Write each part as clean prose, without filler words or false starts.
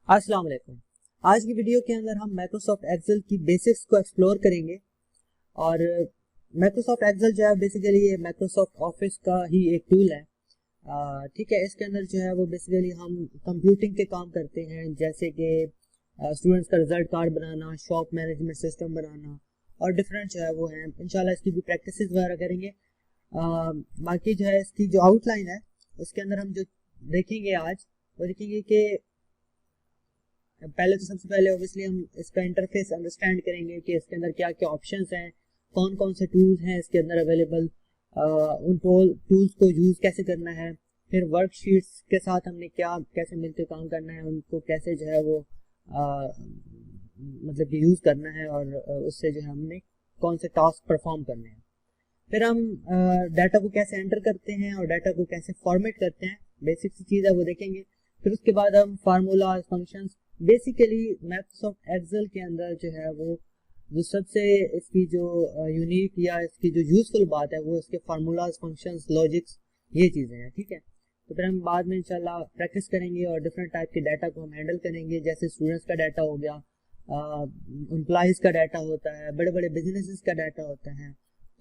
अस्सलाम वालेकुम। आज की वीडियो के अंदर हम माइक्रोसॉफ्ट एक्सेल की बेसिक्स को एक्सप्लोर करेंगे। और माइक्रोसॉफ्ट एक्सेल जो है बेसिकली ये माइक्रोसॉफ्ट ऑफिस का ही एक टूल है। ठीक है, इसके अंदर जो है वो बेसिकली हम कंप्यूटिंग के काम करते हैं, जैसे कि स्टूडेंट्स का रिजल्ट कार्ड बनाना, शॉप मैनेजमेंट सिस्टम बनाना और डिफरेंट जो है वो है। इंशाल्लाह इसकी भी प्रैक्टिस वगैरह करेंगे। बाकी जो है इसकी जो आउटलाइन है उसके अंदर हम जो देखेंगे आज वो देखेंगे कि पहले तो सबसे पहले ऑब्वियसली हम इसका इंटरफेस अंडरस्टैंड करेंगे कि इसके अंदर क्या क्या ऑप्शंस हैं, कौन कौन से टूल्स हैं इसके अंदर अवेलेबल, उन टूल्स को यूज़ कैसे करना है, फिर वर्कशीट्स के साथ हमने क्या कैसे मिलकर काम करना है, उनको कैसे जो है वो मतलब कि यूज़ करना है और उससे जो है हमने कौन से टास्क परफॉर्म करने हैं। फिर हम डाटा को कैसे एंटर करते हैं और डाटा को कैसे फॉर्मेट करते हैं, बेसिक सी चीज़ है वो देखेंगे। फिर उसके बाद हम formula functions, basically Microsoft Excel के अंदर जो है वो जो सबसे इसकी जो यूनिक या इसकी जो यूजफुल बात है वो इसके फार्मूलाज, फंक्शंस, लॉजिक्स, ये चीज़ें हैं। ठीक है, तो फिर हम बाद में इंशाल्लाह प्रैक्टिस करेंगे और डिफरेंट टाइप के डाटा को हम हैंडल करेंगे, जैसे स्टूडेंट्स का डाटा हो गया, एम्प्लॉयज़ का डाटा होता है, बड़े बड़े बिजनेसेस का डाटा होता है,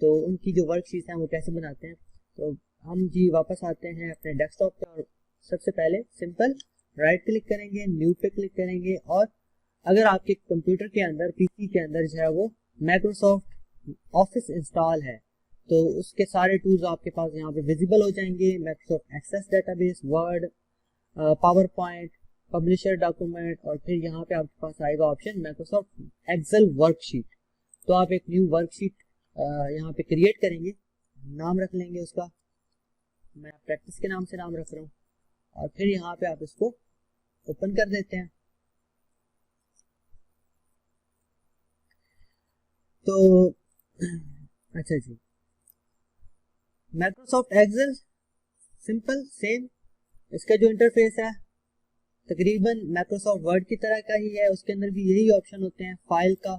तो उनकी जो वर्कशीट हैं वो कैसे बनाते हैं। तो हम जी वापस आते हैं अपने डेस्कटॉप पे और सबसे पहले सिंपल राइट क्लिक करेंगे, न्यू पे क्लिक करेंगे और अगर आपके कंप्यूटर के अंदर, पीसी के अंदर जो है वो माइक्रोसॉफ्ट ऑफिस इंस्टॉल है तो उसके सारे टूल्स आपके पास यहाँ पे विजिबल हो जाएंगे। Microsoft Access database, Word, PowerPoint, Publisher document और फिर यहाँ पे आपके पास आएगा ऑप्शन माइक्रोसॉफ्ट एक्सेल वर्कशीट। तो आप एक न्यू वर्कशीट यहाँ पे क्रिएट करेंगे, नाम रख लेंगे उसका, मैं प्रैक्टिस के नाम से नाम रख रहा हूँ, और फिर यहाँ पे आप इसको ओपन कर देते हैं। तो अच्छा जी, माइक्रोसॉफ्ट एक्सेल सिंपल सेम, इसका जो इंटरफेस है तकरीबन माइक्रोसॉफ्ट वर्ड की तरह का ही है। उसके अंदर भी यही ऑप्शन होते हैं, फाइल का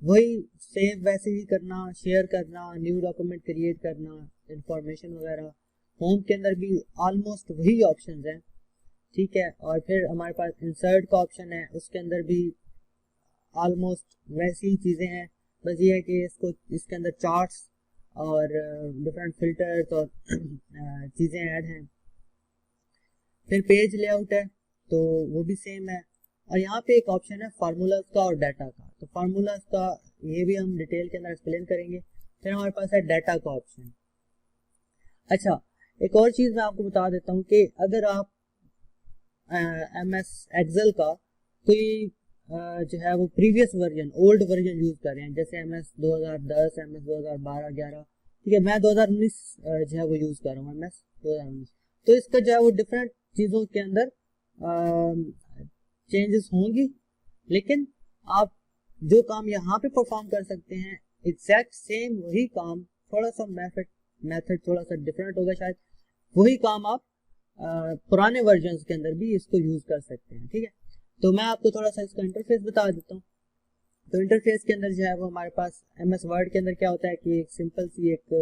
वही सेव वैसे ही करना, शेयर करना, न्यू डॉक्यूमेंट क्रिएट करना, इंफॉर्मेशन वगैरह। होम के अंदर भी ऑलमोस्ट वही ऑप्शंस हैं। ठीक है, और फिर हमारे पास इंसर्ट का ऑप्शन है, उसके अंदर भी ऑलमोस्ट वैसी ही चीज़ें हैं, बस ये है कि इसको इसके अंदर चार्ट्स और डिफरेंट फिल्टर्स और चीज़ें ऐड हैं। फिर पेज लेआउट है तो वो भी सेम है, और यहाँ पे एक ऑप्शन है फार्मूलाज का और डाटा का। तो फार्मूलाज का ये भी हम डिटेल के अंदर एक्सप्लेन करेंगे। फिर हमारे पास है डाटा का ऑप्शन। अच्छा, एक और चीज़ मैं आपको बता देता हूँ कि अगर आप MS एक्सेल का कोई जो है वो previous version, old version use कर रहे हैं, जैसे MS 2010, MS 2012, 11, ठीक है, मैं 2019 जो है वो यूज कर रहा हूँ, MS 2019। तो इसका जो है वो डिफरेंट चीज़ों के अंदर चेंजेस होंगी, लेकिन आप जो काम यहाँ पे परफॉर्म कर सकते हैं एग्जैक्ट सेम वही काम, थोड़ा सा मेथड थोड़ा सा डिफरेंट होगा शायद, वही काम आप पुराने वर्जन के अंदर भी इसको यूज कर सकते हैं। ठीक है, तो मैं आपको थोड़ा सा इसका इंटरफेस बता देता हूँ। तो इंटरफेस के अंदर जो है वो हमारे पास MS वर्ड के अंदर क्या होता है कि एक सिंपल सी एक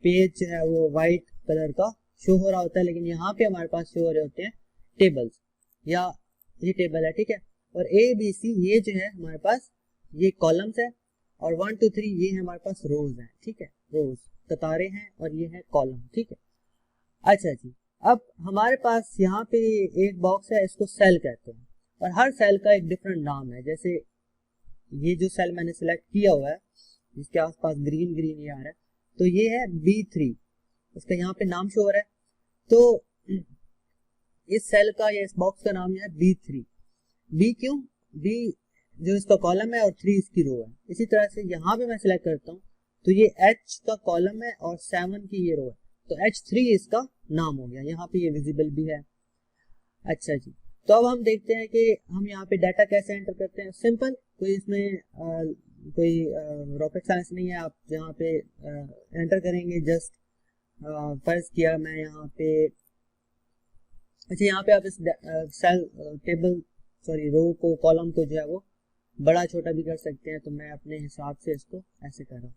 पेज जो है वो वाइट कलर का शो हो रहा होता है, लेकिन यहाँ पे हमारे पास शो हो रहे होते हैं टेबल्स, या ये टेबल है, ठीक है, और ABC ये जो है हमारे पास ये कॉलम्स है, और 1 2 3 ये है हमारे पास रोज है। ठीक है, रोज कतारें हैं और ये है कॉलम। ठीक है, अच्छा जी, अब हमारे पास यहाँ पे एक बॉक्स है, इसको सेल कहते हैं, और हर सेल का एक डिफरेंट नाम है। जैसे ये जो सेल मैंने सिलेक्ट किया हुआ है जिसके आसपास ग्रीन ग्रीन ये आ रहा है, तो ये है B3, इसका यहाँ पे नाम शो हो रहा है। तो इस सेल का या इस बॉक्स का नाम है B3। बी क्यों? बी जो इसका कॉलम है और 3 इसकी रो है। इसी तरह से यहाँ पे मैं सिलेक्ट करता हूँ तो ये H का कॉलम है और 7 की ये रो है, तो H3 इसका नाम हो गया, यहाँ पे ये विजिबल भी है। अच्छा जी, तो अब हम देखते हैं कि हम यहाँ पे डाटा कैसे एंटर करते हैं। सिंपल, कोई इसमें कोई रॉकेट साइंस नहीं है। आप यहाँ पे एंटर करेंगे, जस्ट फर्ज किया मैं यहाँ पे, अच्छा यहाँ पे आप इस सेल टेबल सॉरी रो को, कॉलम को जो है वो बड़ा छोटा भी कर सकते हैं, तो मैं अपने हिसाब से इसको ऐसे कर रहा हूँ।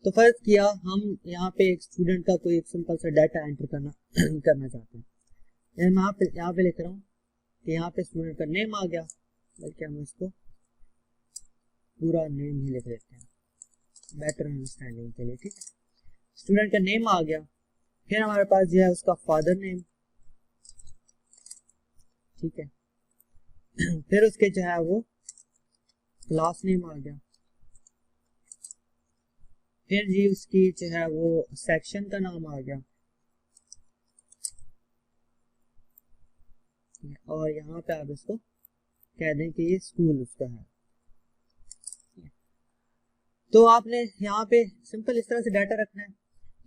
तो फर्ज किया हम यहाँ पे एक स्टूडेंट का कोई एक सिंपल सा डाटा एंटर करना करना चाहते हैं, मैं यहाँ पे लिख रहा हूँ कि यहाँ पे स्टूडेंट का नेम आ गया, बल्कि हम इसको पूरा नेम ही लिख लेते हैं बेटर अंडरस्टैंडिंग के लिए, ठीक है। स्टूडेंट का नेम आ गया, फिर हमारे पास जो है उसका फादर नेम, ठीक है। फिर उसके जो है वो क्लास नेम आ गया, फिर जी उसकी जो है वो सेक्शन का नाम आ गया, और यहाँ पे आप इसको कह दें कि ये स्कूल उसका है। तो आपने यहाँ पे सिंपल इस तरह से डाटा रखना है।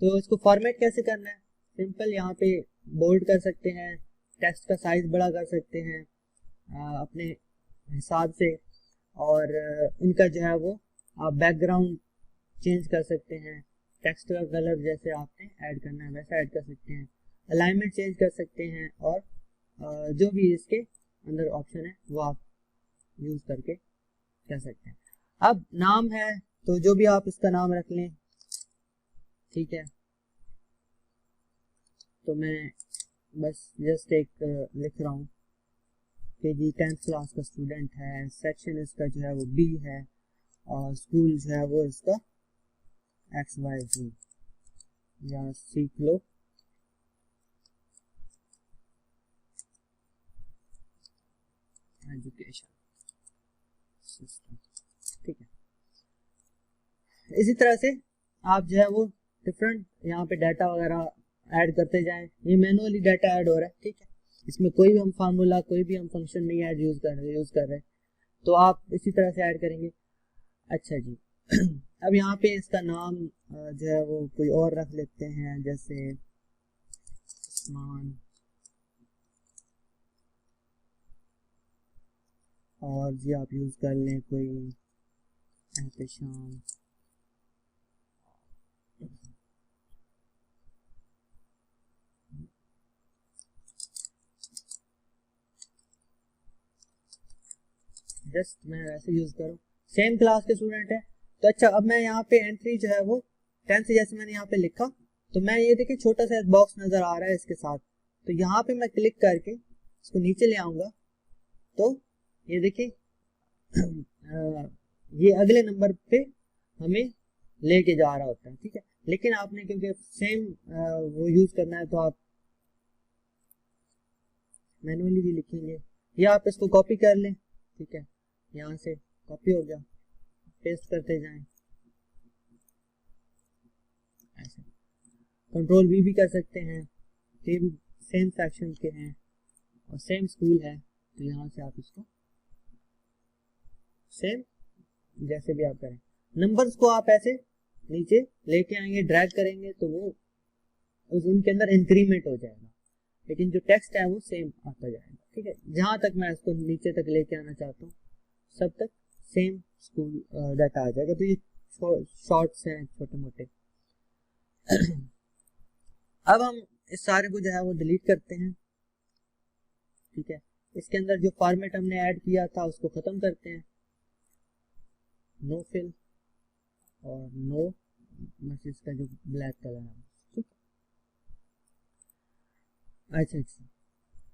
तो इसको फॉर्मेट कैसे करना है, सिंपल यहाँ पे बोल्ड कर सकते हैं, टेक्स्ट का साइज बड़ा कर सकते हैं अपने हिसाब से, और इनका जो है वो आप बैकग्राउंड चेंज कर सकते हैं, टेक्स्ट का कलर जैसे आपने ऐड करना है वैसा ऐड कर सकते हैं, अलाइनमेंट चेंज कर सकते हैं, और जो भी इसके अंदर ऑप्शन है वो आप यूज करके कर सकते हैं। अब नाम है तो जो भी आप इसका नाम रख लें, ठीक है। तो मैं बस जस्ट एक लिख रहा हूँ कि जी 10th क्लास का स्टूडेंट है, सेक्शन इसका जो है वो बी है, और स्कूल जो है वो इसका XYZ, या सीख लो एजुकेशन सिस्टम, ठीक है। इसी तरह से आप जो है वो डिफरेंट यहाँ पे डाटा वगैरह ऐड करते जाएं। ये मैनुअली डाटा ऐड हो रहा है, ठीक है। इसमें कोई भी हम फार्मूला, कोई भी हम फंक्शन नहीं ऐड यूज कर रहे, तो आप इसी तरह से ऐड करेंगे। अच्छा जी। अब यहाँ पे इसका नाम जो है वो कोई और रख लेते हैं, जैसे उस्मान, और जी आप यूज कर लें कोई एहतशाम, जस्ट मैं वैसे यूज करूँ, सेम क्लास के स्टूडेंट है। तो अच्छा, अब मैं यहाँ पे एंट्री जो है वो 10 से जैसे मैंने यहाँ पे लिखा, तो मैं ये देखिए छोटा सा बॉक्स नजर आ रहा है इसके साथ, तो यहाँ पे मैं क्लिक करके इसको नीचे ले आऊंगा, तो ये देखिए ये अगले नंबर पे हमें लेके जा रहा होता है, ठीक है। लेकिन आपने क्योंकि सेम वो यूज करना है, तो आप मैनुअली भी लिखेंगे, या आप इसको कॉपी कर लें, ठीक है। यहाँ से कॉपी हो गया, पेस्ट करते जाएं ऐसे, कंट्रोल वी भी कर सकते हैं, ये भी सेम सेक्शन के हैं और सेम स्कूल है, तो यहाँ से आप इसको सेम जैसे भी आप करें, नंबर्स को आप ऐसे नीचे लेके आएंगे, ड्रैग करेंगे तो वो उनके अंदर इंक्रीमेंट हो जाएगा, लेकिन जो टेक्स्ट है वो सेम आता जाएगा, ठीक है। जहां तक मैं इसको नीचे तक लेके आना चाहता हूँ सब तक सेम स्कूल डाटा आ जाएगा। तो ये शॉर्ट्स हैं छोटे मोटे। अब हम इस सारे को जो है वो डिलीट करते हैं, ठीक है। इसके अंदर जो फॉर्मेट हमने ऐड किया था उसको खत्म करते हैं, नो फिल और नो मैसेज का जो ब्लैक कलर है, ठीक। अच्छा,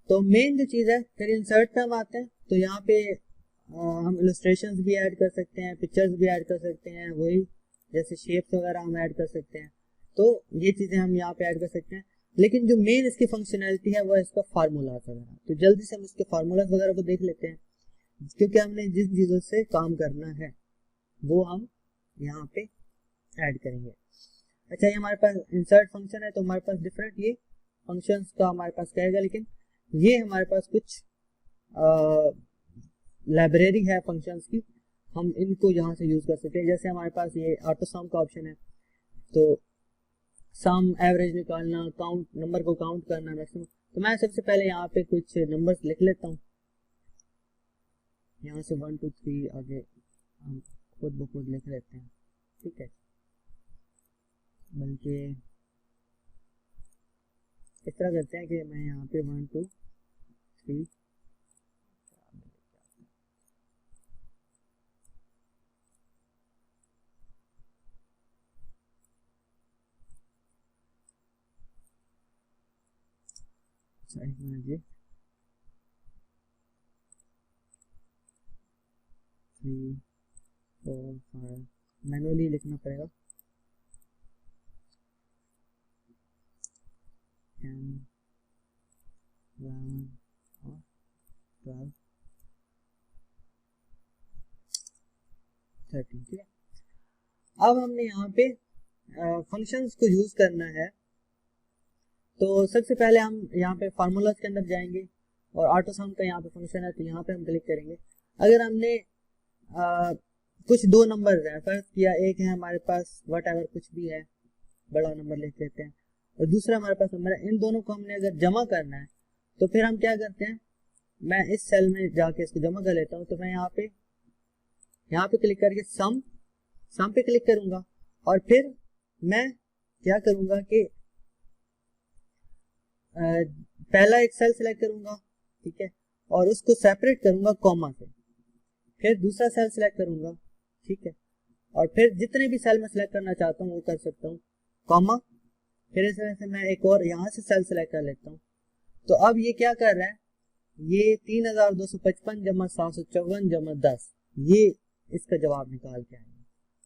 तो मेन जो चीज है, फिर इंसर्ट पे हम आते हैं, तो यहाँ पे हम इलस्ट्रेशंस भी ऐड कर सकते हैं, पिक्चर्स भी ऐड कर सकते हैं, वही जैसे शेप्स वगैरह हम ऐड कर सकते हैं, तो ये चीजें हम यहाँ पे ऐड कर सकते हैं। लेकिन जो मेन इसकी फंक्शनैलिटी है वो है इसका फार्मूलाज वगैरह, तो जल्दी से हम इसके फार्मूलाज वगैरह को देख लेते हैं, क्योंकि हमने जिस चीजों से काम करना है वो हम यहाँ पे ऐड करेंगे। अच्छा, ये हमारे पास इंसर्ट फंक्शन है, तो हमारे पास डिफरेंट ये फंक्शंस का हमारे पास कहेगा, लेकिन ये हमारे पास कुछ लाइब्रेरी है फंक्शंस की, हम इनको यहाँ से यूज कर सकते हैं। जैसे हमारे पास ये ऑटो सम का ऑप्शन है, तो सम एवरेज निकालना, काउंट नंबर को काउंट करना मैक्सिमम, तो मैं सबसे पहले यहाँ पे कुछ नंबर्स लिख लेता हूँ, यहाँ से 1 2 3 आगे हम खुद ब खुद लिख लेते हैं, ठीक है। बल्कि इस तरह करते हैं कि मैं यहाँ पे 1 2 3 जी 3 4 5 मैनुअली लिखना पड़ेगा 10 11 और 12 13। ठीक है, अब हमने यहाँ पे फंक्शंस को यूज करना है। तो सबसे पहले हम यहाँ पे फार्मूलाज के अंदर जाएंगे और ऑटो सम का यहाँ पे फंक्शन है, तो यहाँ पे हम क्लिक करेंगे। अगर हमने कुछ दो नंबर है, फर्स्ट किया एक है हमारे पास वट एवर कुछ भी है, बड़ा नंबर लिख लेते हैं, और दूसरा हमारे पास नंबर है, इन दोनों को हमने अगर जमा करना है तो फिर हम क्या करते हैं, मैं इस सेल में जाके इसको जमा कर लेता हूँ। तो मैं यहाँ पे क्लिक करके सम पे क्लिक करूंगा और फिर मैं क्या करूंगा कि पहला एक सेल सिलेक्ट करूंगा, ठीक है, और उसको सेपरेट करूंगा कॉमा से, फिर दूसरा सेल सिलेक्ट करूंगा, ठीक है, और फिर जितने भी सेल में सिलेक्ट करना चाहता हूँ वो कर सकता हूँ, कॉमा, फिर इस तरह से मैं एक और यहाँ से सेल सिलेक्ट कर लेता हूँ। तो अब ये क्या कर रहा है, ये 3255 जमा 754 जमा 10, ये इसका जवाब निकाल के आएगा।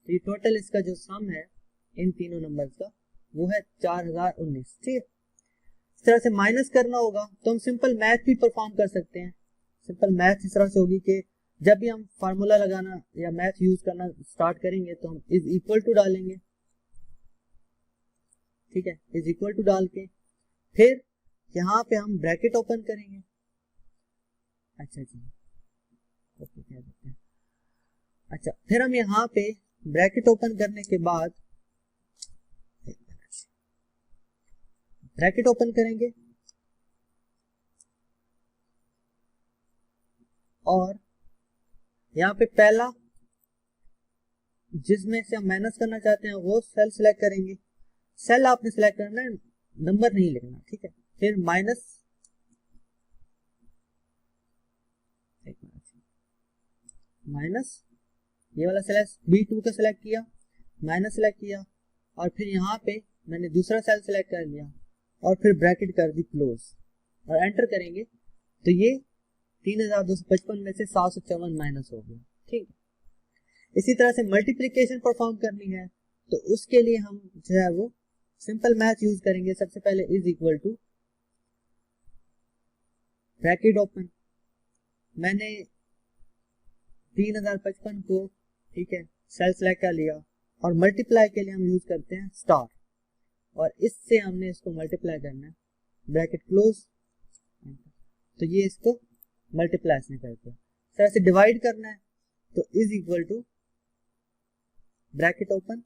तो ये टोटल इसका जो सम है इन तीनों नंबर्स का वो है 4019। ठीक है, इस तरह से माइनस करना होगा तो हम सिंपल मैथ भी परफॉर्म कर सकते हैं। सिंपल मैथ इस तरह से होगी कि जब भी हम फार्मूला लगाना या मैथ यूज करना स्टार्ट करेंगे तो हम इज इक्वल टू डालेंगे, ठीक है, इज इक्वल टू डाल के फिर यहाँ पे हम ब्रैकेट ओपन करेंगे। अच्छा जी, ओके क्या करते हैं, अच्छा फिर हम यहाँ पे ब्रैकेट ओपन करने के बाद ब्रैकेट ओपन करेंगे और यहाँ पे पहला जिसमें से हम माइनस करना चाहते हैं वो सेल सिलेक्ट करेंगे। सेल आपने सिलेक्ट करना है, नंबर नहीं लिखना, ठीक है। फिर माइनस ये वाला सेलेक्ट B2 का सिलेक्ट किया, माइनस सिलेक्ट किया और फिर यहाँ पे मैंने दूसरा सेल सिलेक्ट कर लिया और फिर ब्रैकेट कर दी क्लोज और एंटर करेंगे तो ये 3255 में से 754 माइनस हो गया। ठीक है, इसी तरह से मल्टीप्लिकेशन परफॉर्म करनी है तो उसके लिए हम जो है वो सिंपल मैथ यूज करेंगे। सबसे पहले is equal to bracket open, मैंने 3055 को, ठीक है, सेल सेलेक्ट कर लिया और मल्टीप्लाई के लिए हम यूज करते हैं स्टार और इससे हमने इसको मल्टीप्लाई करना है, ब्रैकेट क्लोज, तो ये इसको मल्टीप्लाई से करते हैं। इस तरह से डिवाइड करना है तो is equal to bracket open,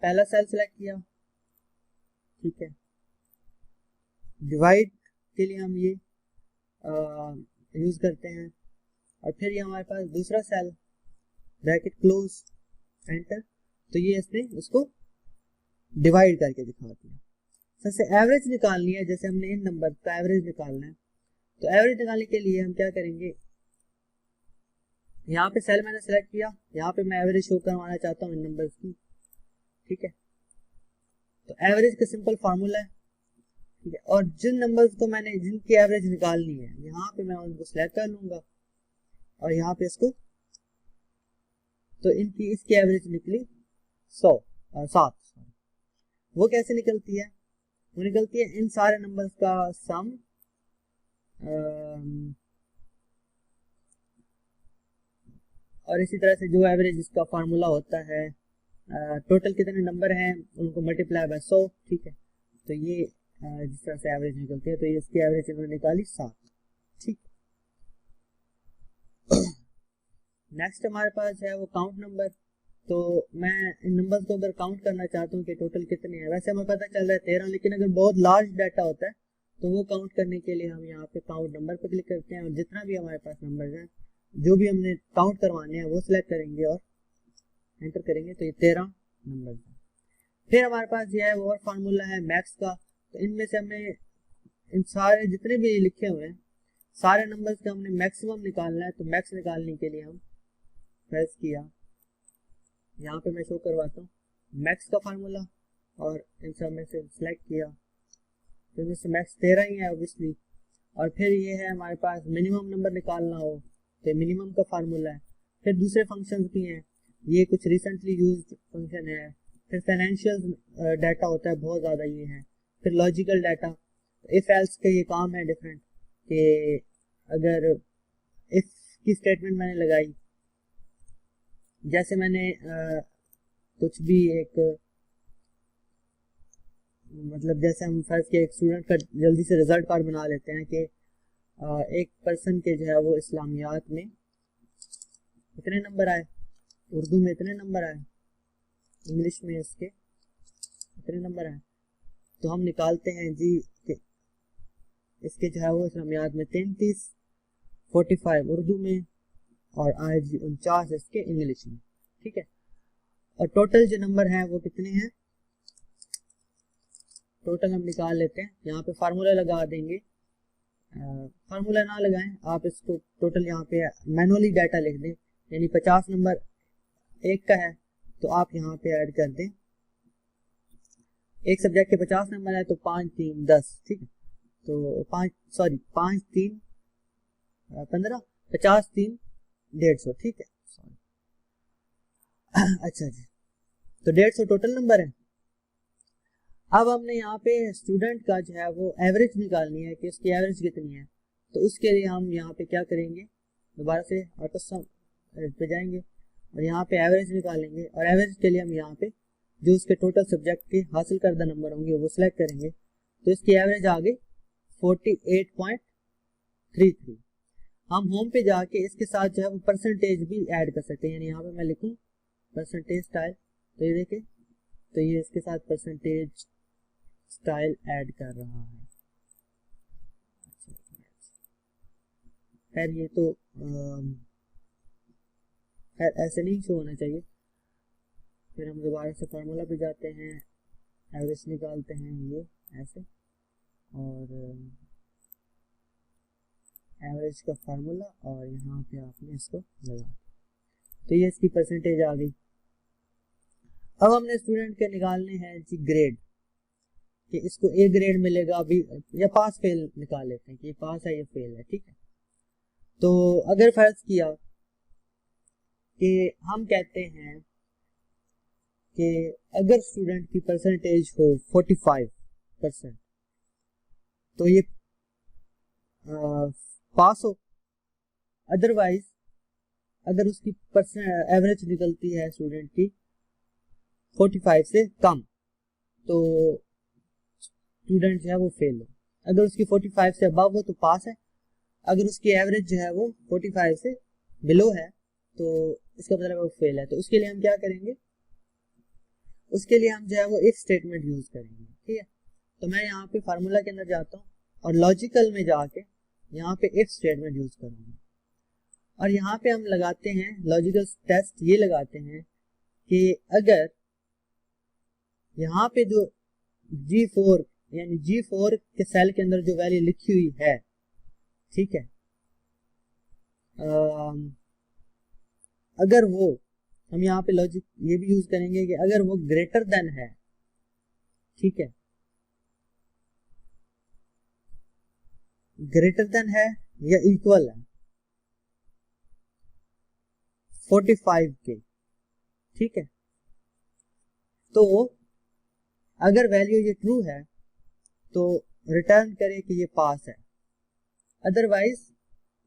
पहला सेल सेलेक्ट किया, ठीक है, डिवाइड के लिए हम ये यूज करते हैं और फिर ये हमारे पास दूसरा सेल, ब्रैकेट क्लोज, एंटर, तो ये इसने उसको डिवाइड करके दिखा दिया। सबसे एवरेज निकालनी है, जैसे हमने इन नंबर का एवरेज निकालना है तो एवरेज निकालने के लिए हम क्या करेंगे, यहाँ पे सेल मैंने सेलेक्ट किया, यहाँ पे मैं एवरेज शो करवाना चाहता हूँ इन नंबर्स की, ठीक है, तो एवरेज का सिंपल फार्मूला है, ठीक है, और जिन नंबर्स को मैंने जिनकी एवरेज निकालनी है यहाँ पे मैं उनको सिलेक्ट कर लूंगा और यहाँ पे इसको, तो इनकी इसकी एवरेज निकली 7। वो कैसे निकलती है, वो निकलती है इन सारे नंबर्स का सम और इसी तरह से जो एवरेज इसका फार्मूला होता है, टोटल कितने नंबर हैं उनको मल्टीप्लाई बाय 100, ठीक है, तो ये जिस तरह से एवरेज निकलती है तो ये इसकी एवरेज इन्होंने निकाली 7। ठीक, नेक्स्ट हमारे पास है वो काउंट नंबर, तो मैं इन नंबर्स को अगर काउंट करना चाहता हूँ कि टोटल कितने हैं, वैसे हमें पता चल रहा है 13, लेकिन अगर बहुत लार्ज डाटा होता है तो वो काउंट करने के लिए हम यहाँ पे काउंट नंबर पे क्लिक करते हैं और जितना भी हमारे पास नंबर्स हैं जो भी हमने काउंट करवाने हैं वो सिलेक्ट करेंगे और एंटर करेंगे तो ये 13 नंबर है। फिर हमारे पास ये है वो और फार्मूला है मैक्स का, तो इनमें से हमने इन सारे जितने भी लिखे हुए हैं सारे नंबर्स का हमने मैक्सिमम निकालना है, तो मैक्स निकालने के लिए हम प्रेस किया, यहाँ पे मैं शो करवाता हूँ मैक्स का फार्मूला और इन सब में से सिलेक्ट किया, तो इनमें से मैक्स 13 ही है ऑब्वियसली। और फिर ये है हमारे पास मिनिमम नंबर निकालना हो तो मिनिमम का फार्मूला है। फिर दूसरे फंक्शंस भी हैं, ये कुछ रिसेंटली यूज्ड फंक्शन है। फिर फाइनेंशियल डाटा होता है बहुत ज़्यादा ये है। फिर लॉजिकल डाटा, इफ एल्स के ये काम है डिफरेंट, कि अगर इफ की स्टेटमेंट मैंने लगाई, जैसे मैंने कुछ भी एक मतलब जैसे हम फर्ज के एक स्टूडेंट का जल्दी से रिजल्ट कार्ड बना लेते हैं कि एक पर्सन के जो है वो इस्लामियात में इतने नंबर आए, उर्दू में इतने नंबर आए, इंग्लिश में इसके इतने नंबर आए। तो हम निकालते हैं जी कि इसके जो है वो इस्लामियात में 33, 45 उर्दू में और आए जी 49 इसके इंग्लिश में। ठीक है, और टोटल जो नंबर है वो कितने हैं, टोटल हम निकाल लेते हैं। यहाँ पे फार्मूला लगा देंगे, फार्मूला ना लगाएं आप, इसको टोटल यहाँ पे मैनुअली डाटा लिख दें। यानी 50 नंबर एक का है तो आप यहाँ पे ऐड कर दें, एक सब्जेक्ट के 50 नंबर है तो 5 3 10, ठीक है, तो 5 3 15, 50 3 150, ठीक है, सॉरी अच्छा जी, तो 150 टोटल नंबर है। अब हमने यहाँ पे स्टूडेंट का जो है वो एवरेज निकालनी है कि उसकी एवरेज कितनी है। तो उसके लिए हम यहाँ पे क्या करेंगे, दोबारा से ऑटो सम पे जाएंगे और यहाँ पे एवरेज निकालेंगे। और एवरेज के लिए हम यहाँ पे जो उसके टोटल सब्जेक्ट के हासिल करदा नंबर होंगे वो सिलेक्ट करेंगे। तो इसकी एवरेज आ गई 48.33। हम होम पे जाके इसके साथ जो है वो परसेंटेज भी ऐड कर सकते हैं। यानी यहाँ पे मैं लिखूँ परसेंटेज स्टाइल, तो ये देखें, तो ये इसके साथ परसेंटेज स्टाइल ऐड कर रहा है। खैर ये तो खैर ऐसे नहीं शो होना चाहिए। फिर हम दोबारा से फार्मूला पे जाते हैं, एवरेज निकालते हैं ये ऐसे, और एवरेज का फार्मूला और यहाँ पे आपने इसको लगा, तो ये इसकी परसेंटेज आ गई। अब हमने स्टूडेंट के निकालने हैं जी ग्रेड, कि इसको ए ग्रेड मिलेगा अभी या पास फेल निकाल लेते हैं कि ये पास है या फेल है। ठीक है, तो अगर फर्ज किया कि हम कहते हैं कि अगर स्टूडेंट की परसेंटेज हो 45% तो ये पास हो, अदरवाइज अगर उसकी एवरेज निकलती है स्टूडेंट की 45 से कम तो स्टूडेंट जो है वो फेल हो। अगर उसकी 45 से अबव हो तो पास है, अगर उसकी एवरेज जो है वो 45 से बिलो है तो इसका मतलब वो फेल है। तो उसके लिए हम क्या करेंगे, उसके लिए हम जो है वो इफ स्टेटमेंट यूज करेंगे। ठीक है, तो मैं यहाँ पे फार्मूला के अंदर जाता हूँ और लॉजिकल में जाके यहाँ पे इफ स्टेटमेंट यूज करूंगा। और यहाँ पे हम लगाते हैं लॉजिकल टेस्ट, ये लगाते हैं कि अगर यहाँ पे जो G4 यानी G4 के सेल के अंदर जो वैल्यू लिखी हुई है, ठीक है, अगर वो, हम यहाँ पे लॉजिक ये भी यूज करेंगे कि अगर वो ग्रेटर देन है, ठीक है, ग्रेटर देन है या इक्वल है 45 के, ठीक है, तो अगर वैल्यू ये ट्रू है तो रिटर्न करे कि ये पास है। अदरवाइज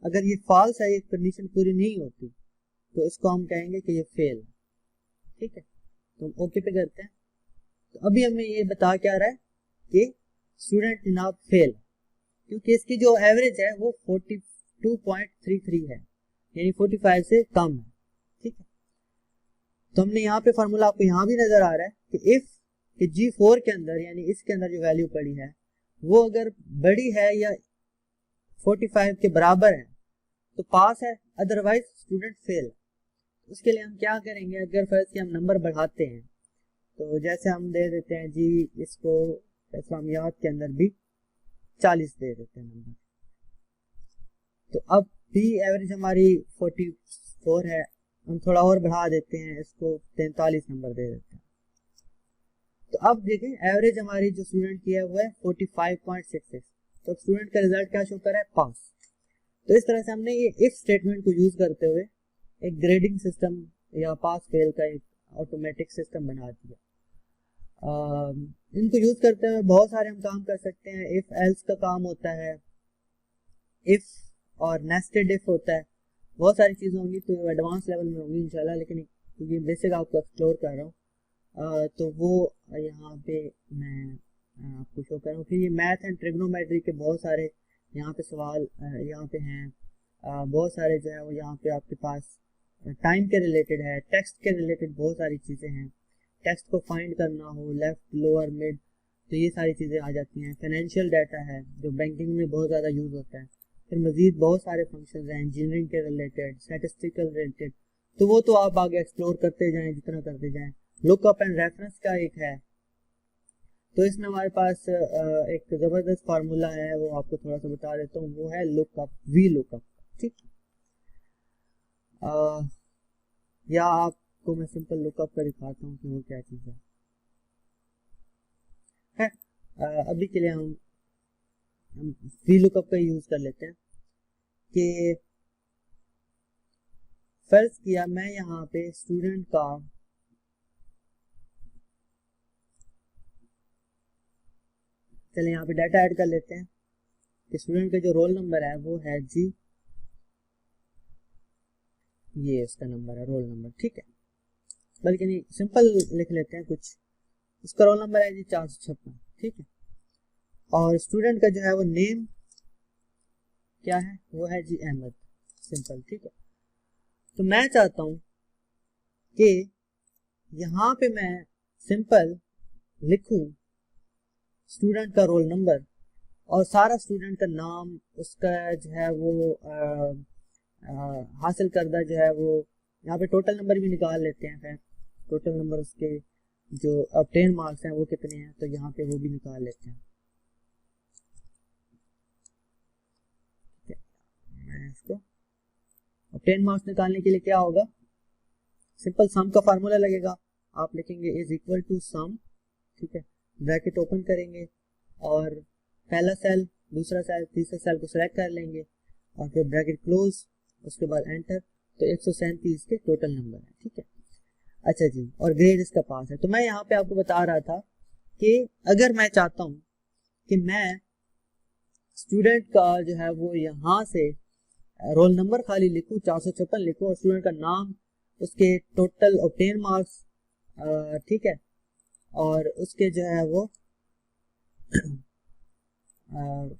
अगर ये फॉल्स है, ये कंडीशन पूरी नहीं होती, तो इसको हम कहेंगे कि ये फेल है। ठीक है, तो हम ओके पे करते हैं। तो अभी हमें ये बता क्या रहा है कि स्टूडेंट जनाब फेल, क्योंकि इसकी जो एवरेज है वो 42.33 है, यानी 45 से कम है। ठीक है, तो हमने यहाँ पे फार्मूला आपको यहाँ भी नजर आ रहा है कि इफ कि G4 के अंदर यानी इसके अंदर जो वैल्यू पड़ी है वो अगर बड़ी है या 45 के बराबर है तो पास है, अदरवाइज स्टूडेंट फेल। उसके लिए हम क्या करेंगे, अगर फर्ज से हम नंबर बढ़ाते हैं तो जैसे हम दे देते हैं जी इसको इस्लामियात के अंदर भी 40 दे देते हैं नंबर, तो अब भी एवरेज हमारी 44 है, हम थोड़ा और बढ़ा देते हैं, इसको 43 नंबर दे देते हैं। तो अब देखें एवरेज हमारी जो स्टूडेंट की है वो है 45.66, तो स्टूडेंट का रिजल्ट क्या शो कर रहा है, पास। तो इस तरह से हमने ये इफ स्टेटमेंट को यूज करते हुए एक ग्रेडिंग सिस्टम या पास फेल का एक ऑटोमेटिक सिस्टम बना दिया। इनको यूज करते हुए बहुत सारे हम काम कर सकते हैं। इफ एल्स का काम होता है, इफ और नेस्टेड इफ होता है, बहुत सारी चीजें होंगी तो एडवांस लेवल में होंगी इंशाल्लाह, लेकिन क्योंकि बेसिक आपको एक्सप्लोर कर रहा हूँ तो वो यहाँ पे मैं आपको शो कर रहा हूँ। फिर ये मैथ एंड ट्रिग्नोमेट्री के बहुत सारे यहाँ पे सवाल यहाँ पे हैं, बहुत सारे जो है वो यहाँ पे आपके पास टाइम के रिलेटेड है, टेक्स्ट के रिलेटेड बहुत सारी चीज़ें हैं। टेक्स्ट को फाइंड करना हो, लेफ्ट, लोअर, मिड, तो ये सारी चीज़ें आ जाती हैं। फाइनेंशियल डाटा है जो बैंकिंग में बहुत ज़्यादा यूज़ होता है। फिर मजीद बहुत सारे फंक्शंस हैं इंजीनियरिंग के रिलेटेड, स्टैटिस्टिकल रिलेटेड, तो वो तो आप आगे एक्सप्लोर करते जाएं जितना करते जाएं। लुकअप एंड रेफरेंस का एक है, तो इसमें हमारे पास एक ज़बरदस्त फार्मूला है, वो आपको थोड़ा सा बता देता हूँ। वो है लुकअप, वी लुकअप, ठीक। या आपको मैं सिंपल लुकअप का दिखाता हूँ कि वो क्या चीज़ है। अभी के लिए हम वी लुकअप का यूज़ कर लेते हैं कि फर्ज किया मैं यहाँ पे स्टूडेंट का चले यहाँ पे डाटा ऐड कर लेते हैं कि स्टूडेंट का जो रोल नंबर है वो है जी, ये इसका नंबर है, रोल नंबर, ठीक है। बल्कि नहीं, सिंपल लिख लेते हैं कुछ। इसका रोल नंबर है जी 456, ठीक है। और स्टूडेंट का जो है वो नेम क्या है, वो है जी अहमद, सिंपल, ठीक है। तो मैं चाहता हूं कि यहाँ पे मैं सिंपल लिखूं स्टूडेंट का रोल नंबर और सारा स्टूडेंट का नाम, उसका जो है वो हासिल करदा जो है वो, यहाँ पे टोटल नंबर भी निकाल लेते हैं। फिर टोटल नंबर उसके जो ऑब्टेन मार्क्स हैं वो कितने हैं, तो यहाँ पे वो भी निकाल लेते हैं। मैं इसको ऑब्टेन मार्क्स निकालने के लिए क्या होगा, सिंपल सम का फार्मूला लगेगा। आप लिखेंगे इज इक्वल टू सम, ठीक है, ब्रैकेट ओपन करेंगे और पहला सेल, दूसरा सेल, तीसरा सेल को सिलेक्ट कर लेंगे और फिर ब्रैकेट क्लोज, उसके बाद एंटर। तो 137 के टोटल नंबर है, ठीक है। अच्छा जी, और ग्रेड इसका पास है। तो मैं यहाँ पे आपको बता रहा था कि अगर मैं चाहता हूँ कि मैं स्टूडेंट का जो है वो यहाँ से रोल नंबर खाली लिखूँ, 456 लिखूँ, और स्टूडेंट का नाम, उसके टोटल ऑब्टेन मार्क्स, ठीक है, और उसके जो है वो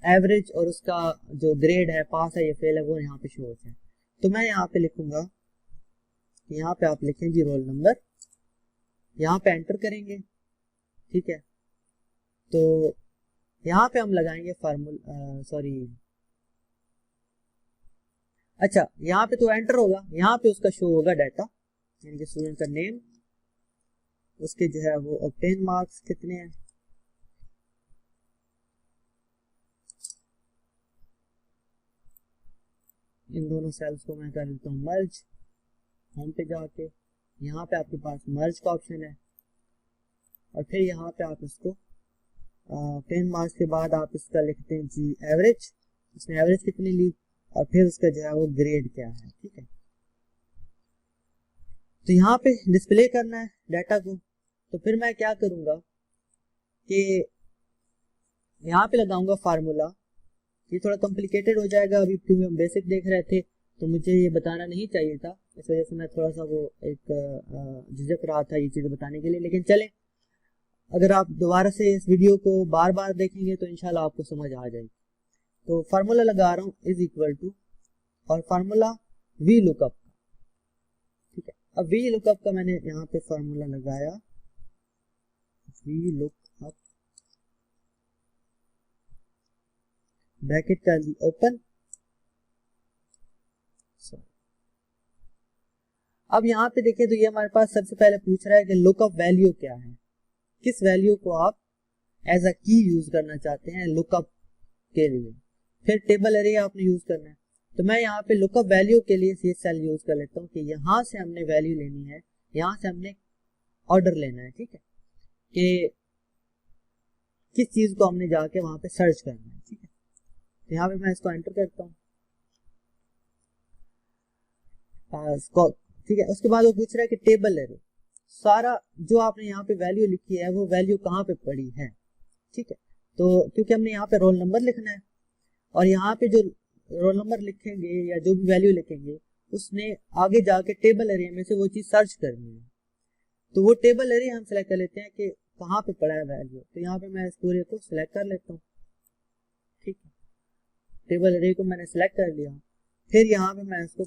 एवरेज और उसका जो ग्रेड है, पास है या फेल है, वो यहाँ पे शो होता है। तो मैं यहाँ पे लिखूंगा कि यहाँ पे आप लिखें जी रोल नंबर, यहाँ पे एंटर करेंगे, ठीक है। तो यहाँ पे हम लगाएंगे फार्मूला, सॉरी, अच्छा यहाँ पे तो एंटर होगा, यहाँ पे उसका शो होगा डाटा, यानी कि स्टूडेंट का नेम, उसके जो है वो ऑब्टेन मार्क्स कितने हैं, इन दोनों सेल्स को मैं कर देता हूँ मर्ज। होम पे जाके यहाँ पे आपके पास मर्ज का ऑप्शन है और फिर यहाँ पे आप इसको 10 मार्क्स के बाद आप इसका लिखते हैं जी एवरेज, इसने एवरेज कितनी ली और फिर उसका जो है वो ग्रेड क्या है, ठीक है। तो यहाँ पे डिस्प्ले करना है डाटा को, तो फिर मैं क्या करूँगा कि यहाँ पे लगाऊंगा फार्मूला। ये थोड़ा कॉम्प्लिकेटेड हो जाएगा अभी, क्योंकि हम बेसिक देख रहे थे तो मुझे ये बताना नहीं चाहिए था, इस वजह से मैं थोड़ा सा वो एक झिझक रहा था ये चीज़ें बताने के लिए। लेकिन चले, अगर आप दोबारा से इस वीडियो को बार बार देखेंगे तो इंशाल्लाह आपको समझ आ जाएगी। तो फार्मूला लगा रहा हूँ इज इक्वल टू, और फार्मूला वी लुकअप, ठीक है। अब वी लुकअप का मैंने यहाँ पे फार्मूला लगाया, वी लुकअप, ब्रैकेट कर दी ओपन। अब यहाँ पे देखिए तो ये हमारे पास सबसे पहले पूछ रहा है कि लुकअप वैल्यू क्या है, किस वैल्यू को आप एज अ की यूज करना चाहते हैं लुकअप के लिए। फिर टेबल अरे आपने यूज करना है, तो मैं यहाँ पे लुकअप वैल्यू के लिए ये सेल यूज कर लेता हूँ कि यहाँ से हमने वैल्यू लेनी है, यहाँ से हमने ऑर्डर लेना है, ठीक है, कि किस चीज को हमने जाके वहां पे सर्च करना है, ठीक है। तो यहाँ पे मैं इसको एंटर करता हूँ ठीक है। उसके बाद वो पूछ रहा है कि टेबल एरे, सारा जो आपने यहाँ पे वैल्यू लिखी है वो वैल्यू कहाँ पे पड़ी है, ठीक है। तो क्योंकि हमने यहाँ पे रोल नंबर लिखना है और यहाँ पे जो रोल नंबर लिखेंगे या जो भी वैल्यू लिखेंगे उसने आगे जाके टेबल एरिया में से वो चीज सर्च करनी है। तो वो टेबल एरिया हम सेलेक्ट कर लेते हैं कि कहाँ पे पड़ा है वैल्यू। तो यहाँ पे मैं इस पूरे को सिलेक्ट कर लेता हूँ, ठीक है। टेबल एरिया को मैंने सिलेक्ट कर लिया। फिर यहाँ पे मैं इसको,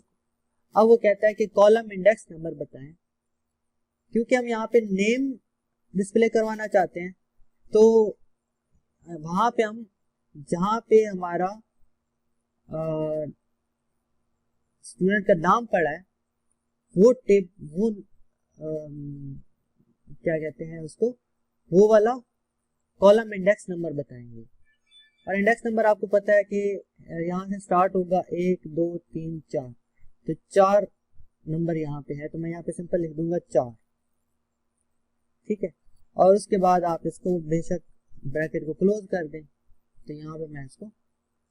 अब वो कहता है कि कॉलम इंडेक्स नंबर बताएं, क्योंकि हम यहाँ पे नेम डिस्प्ले करवाना चाहते हैं। तो वहां पे हम जहाँ पे हमारा स्टूडेंट का नाम पड़ा है वो क्या कहते हैं उसको, वो वाला कॉलम इंडेक्स नंबर बताएंगे। और इंडेक्स नंबर आपको पता है कि यहाँ से स्टार्ट होगा 1 2 3 4, तो 4 नंबर यहाँ पे है, तो मैं यहाँ पे सिंपल लिख दूंगा 4, ठीक है। और उसके बाद आप इसको बेशक ब्रैकेट को क्लोज कर दें। तो यहाँ पे मैं इसको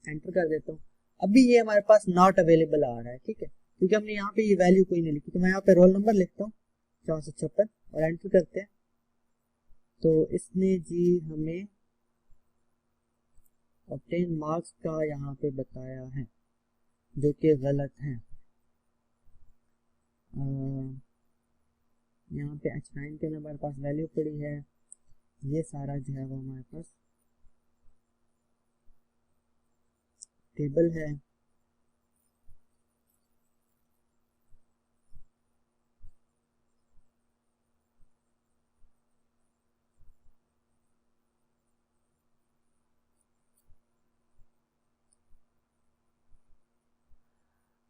एंटर कर देता हूँ। अभी ये हमारे पास नॉट अवेलेबल आ रहा है, ठीक है, क्योंकि हमने यहाँ पे ये वैल्यू कोई नहीं लिखी। तो मैं यहाँ पे रोल नंबर लिखता हूँ 456 और एंटर करते हैं। तो इसने जी हमें ऑब्टेन मार्क्स का यहाँ पे बताया है जो कि गलत है। यहाँ पे H9 के हमारे पास वैल्यू पड़ी है, ये सारा जो है वो हमारे पास टेबल है।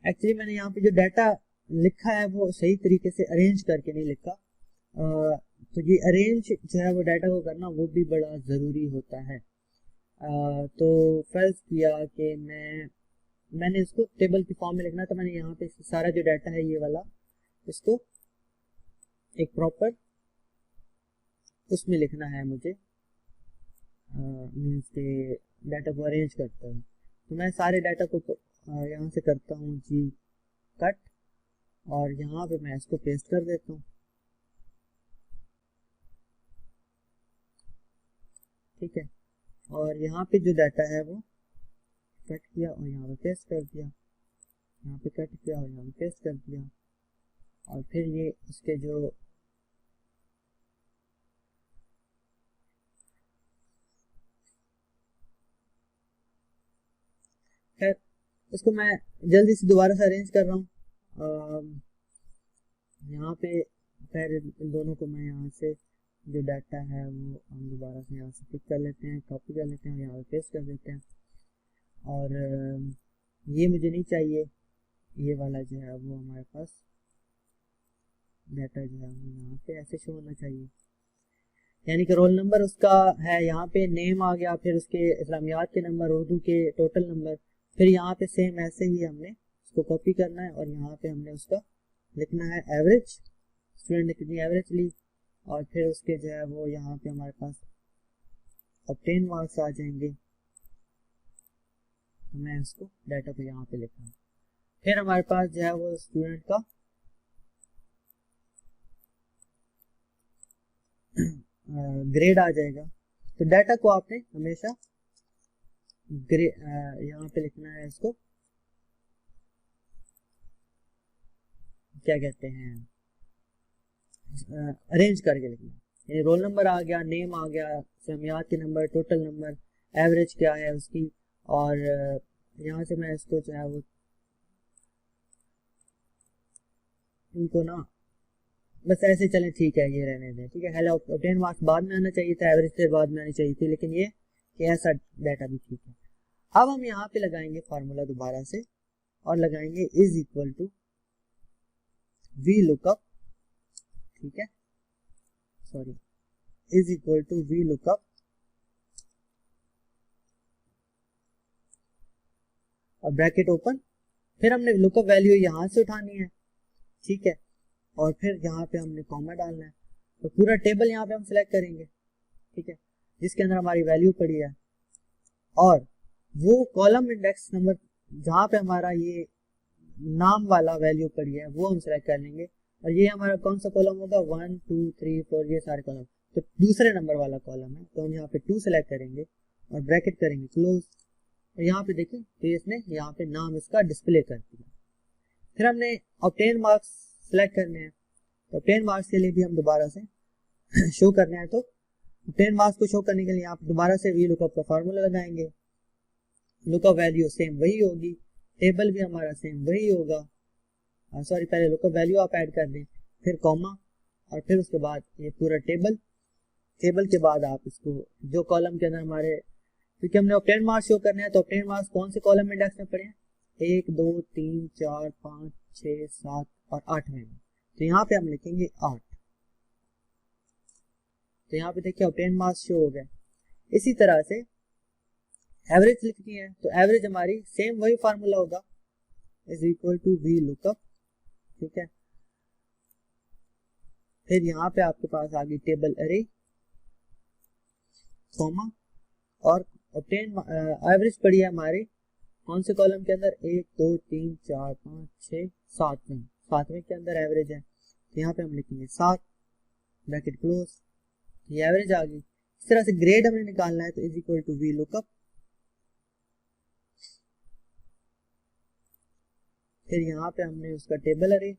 एक्चुअली मैंने यहाँ पे जो डाटा लिखा है वो सही तरीके से अरेंज करके नहीं लिखा। तो ये अरेंज जो है वो डाटा को करना वो भी बड़ा ज़रूरी होता है। तो फर्ज किया कि मैंने इसको टेबल की फॉर्म में लिखना, तो मैंने यहाँ पे सारा जो डाटा है ये वाला इसको एक प्रॉपर उसमें लिखना है मुझे, मीन्स के डाटा को अरेंज करता हूँ। तो मैं सारे डाटा को यहाँ से करता हूँ जी कट, और यहाँ पे मैं इसको पेस्ट कर देता हूँ, ठीक है। और यहाँ पे जो डाटा है वो कट किया और यहाँ पे पेस्ट कर दिया, यहाँ पे कट किया और यहाँ पे पेस्ट कर दिया। और फिर ये इसके जो खैर इसको मैं जल्दी से दोबारा से अरेंज कर रहा हूँ। यहाँ पे खैर इन दोनों को मैं यहाँ से जो डाटा है वो हम दोबारा से यहाँ से पिक कर लेते हैं, कॉपी कर लेते हैं, यहाँ पे पेस्ट कर देते हैं। और ये मुझे नहीं चाहिए, ये वाला जो है वो हमारे पास डाटा जो है वो यहाँ पे ऐसे शो होना चाहिए, यानी कि रोल नंबर उसका है, यहाँ पे नेम आ गया, फिर उसके इस्लामियात के नंबर, उर्दू के टोटल नंबर, फिर यहाँ पे सेम ऐसे ही हमने उसको कॉपी करना है और यहाँ पे हमने उसका लिखना है एवरेज, स्टूडेंट ने कितनी एवरेज ली, और फिर उसके जो है वो यहाँ पे हमारे पास ऑब्टेन मार्क्स आ जाएंगे। तो मैं इसको डाटा को यहाँ पे लिखा हूँ। फिर हमारे पास जो है वो स्टूडेंट का ग्रेड आ जाएगा। तो डाटा को आपने हमेशा यहाँ पे लिखना है, इसको क्या कहते हैं अरेंज करके लिखना है। रोल नंबर आ गया, नेम आ गया, इस्लामियात के नंबर, टोटल नंबर, एवरेज क्या है उसकी, और यहाँ से मैं इसको जो है वो इनको ना बस ऐसे चलें, ठीक है, ये रहने दें, ठीक है। हेलो ऑब्टेन मार्क्स बाद में आना चाहिए था, एवरेज से बाद में आनी चाहिए थी, लेकिन ये कि ऐसा डाटा भी ठीक है। अब हम यहाँ पे लगाएंगे फार्मूला दोबारा से और लगाएंगे is equal to V lookup, ठीक है, sorry, is equal to V lookup और ब्रैकेट ओपन। फिर हमने लुकअप वैल्यू यहाँ से उठानी है, ठीक है, और फिर यहाँ पे हमने कॉमा डालना है। तो पूरा टेबल यहाँ पे हम सिलेक्ट करेंगे, ठीक है, जिसके अंदर हमारी वैल्यू पड़ी है, और वो कॉलम इंडेक्स नंबर जहाँ पे हमारा ये नाम वाला वैल्यू पड़ी है वो हम सेलेक्ट कर लेंगे, और ये हमारा कौन सा कॉलम होगा, 1 2 3 4 ये सारे कॉलम, तो दूसरे नंबर वाला कॉलम है, तो हम यहाँ पे 2 सेलेक्ट करेंगे और ब्रैकेट करेंगे क्लोज, और यहाँ पे देखिए तो इसने यहाँ पे नाम इसका डिस्प्ले कर दिया। फिर हमने ऑब्टेन मार्क्स सेलेक्ट करने हैं, तो ऑब्टेन मार्क्स के लिए भी हम दोबारा से शो करना है, तो ऑब्टेन मार्क्स को शो करने के लिए आप दोबारा से वी लुकअप का फार्मूला लगाएंगे, लुकअप वैल्यू सेम वही होगी, टेबल भी हमारा सेम वही होगा, सॉरी पहले लुकअप वैल्यू आप ऐड कर दें, फिर कॉमा, और फिर उसके बाद ये पूरा टेबल, टेबल के बाद आप इसको जो कॉलम के अंदर हमारे, क्योंकि हमने ऑब्टेन मार्क्स शो करने हैं, तो ऑब्टेन मार्क्स कौन से कॉलम इंडेक्स में पड़े हैं, 1 2 3 4 5 6 7 और 8 में, तो यहाँ पे हम लिखेंगे 8, तो यहाँ पे देखिए ऑब्टेन मार्क्स शो हो गए। इसी तरह से एवरेज लिखनी है, तो एवरेज हमारी सेम वही फार्मूला होगा, is equal to V lookup, ठीक है। फिर यहाँ पे आपके पास आ गई टेबल अरे, कॉमा, और ऑब्टेन एवरेज पड़ी है हमारे कौन से कॉलम के अंदर, 1 2 3 4 5 6 7 में, 7वें के अंदर एवरेज है, तो यहाँ पे हम लिखेंगे 7 ब्रैकेट क्लोज, ये एवरेज आ गई। इस तरह से ग्रेड हमें निकालना है, तो is equal to V lookup, फिर यहाँ पे हमने उसका टेबल अरे,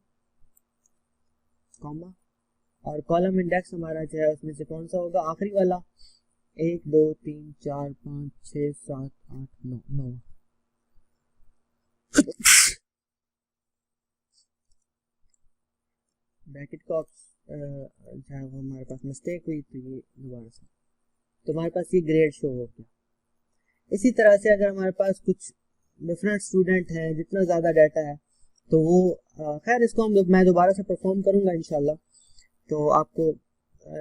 कॉमा, और कॉलम इंडेक्स हमारा जो है उसमें से कौन सा होगा, आखिरी वाला, 1 2 3 4 5 6 7 8 9 9, ब्रैकेट का जहाँ हमारे पास मिस्टेक हुई, तो ये दोबारा से, तो हमारे पास ये ग्रेड शो हो गया। इसी तरह से अगर हमारे पास कुछ डिफरेंट स्टूडेंट हैं, जितना ज़्यादा डाटा है, तो वो खैर इसको मैं दोबारा से परफॉर्म करूँगा इंशाल्लाह, तो आपको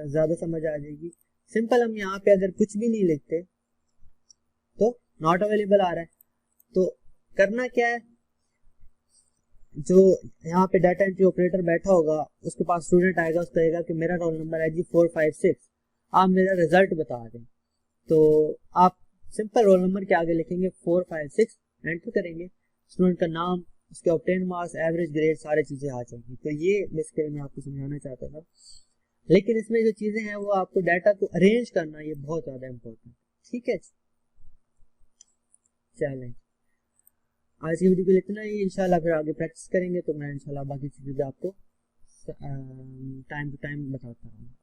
ज़्यादा समझ आ जाएगी। सिंपल हम यहाँ पे अगर कुछ भी नहीं लिखते तो नॉट अवेलेबल आ रहा है, तो करना क्या है, जो यहाँ पे डाटा एंट्री ऑपरेटर बैठा होगा उसके पास स्टूडेंट आएगा, उसको कहेगा कि मेरा रोल नंबर है जी 456, आप मेरा रिजल्ट बता दें, तो आप सिंपल रोल नंबर के आगे लिखेंगे 456, एंटर करेंगे, स्टूडेंट का नाम, उसके ऑब्टेन मार्क्स, एवरेज ग्रेड, सारी चीजें आ जाएंगी। तो ये बेसिकली मैं आपको समझाना चाहता था, लेकिन इसमें जो चीजें हैं वो आपको डाटा को अरेंज करना, ये बहुत ज्यादा इंपॉर्टेंट, ठीक है। चलें, आज की वीडियो के लिए इतना ही, इंशाल्लाह फिर आगे प्रैक्टिस करेंगे, तो मैं इंशाल्लाह बाकी चीजें आपको टाइम टू टाइम बताता रहूँगा।